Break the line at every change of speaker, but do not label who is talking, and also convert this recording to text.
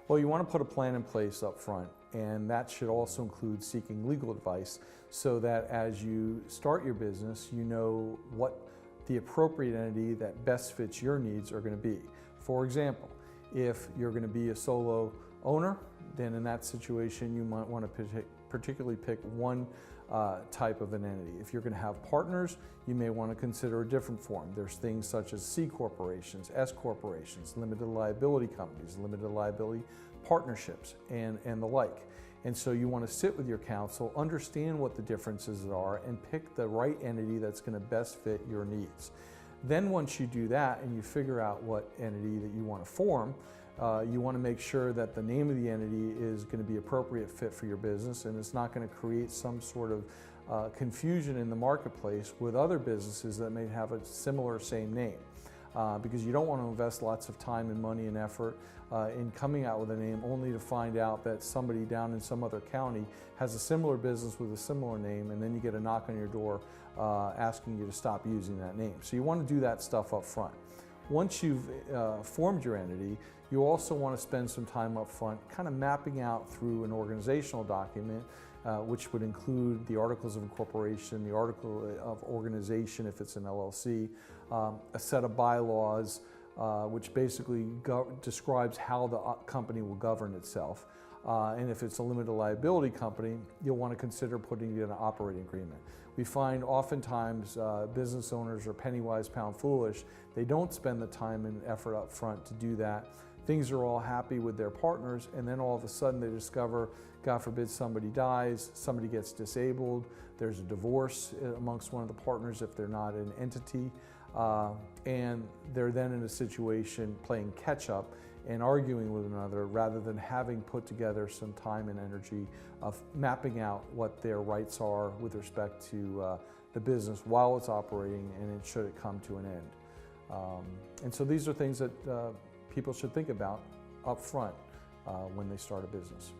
Well, you want to put a plan in place up front, and that should also include seeking legal advice so that as you start your business, you know what the appropriate entity that best fits your needs are going to be. For example, if you're going to be a solo owner, then in that situation you might want to particularly pick one type of an entity. If you're going to have partners, you may want to consider a different form. There's things such as C corporations, S corporations, limited liability companies, limited liability partnerships, and the like. And so you want to sit with your counsel, understand what the differences are, and pick the right entity that's going to best fit your needs. Then once you do that and you figure out what entity that you want to form, you want to make sure that the name of the entity is going to be appropriate fit for your business, and it's not going to create some sort of confusion in the marketplace with other businesses that may have a similar same name. Because you don't want to invest lots of time and money and effort in coming out with a name only to find out that somebody down in some other county has a similar business with a similar name, and then you get a knock on your door asking you to stop using that name. So you want to do that stuff up front. Once you've formed your entity, you also want to spend some time up front kind of mapping out through an organizational document, which would include the articles of incorporation, the article of organization if it's an LLC, a set of bylaws, which basically describes how the company will govern itself. And if it's a limited liability company, you'll want to consider putting in an operating agreement. We find oftentimes business owners are penny wise, pound foolish. They don't spend the time and effort up front to do that. Things are all happy with their partners, and then all of a sudden they discover, God forbid, somebody dies, somebody gets disabled, there's a divorce amongst one of the partners if they're not an entity, and they're then in a situation playing catch up and arguing with one another rather than having put together some time and energy of mapping out what their rights are with respect to the business while it's operating and should it come to an end. And so these are things that people should think about up front when they start a business.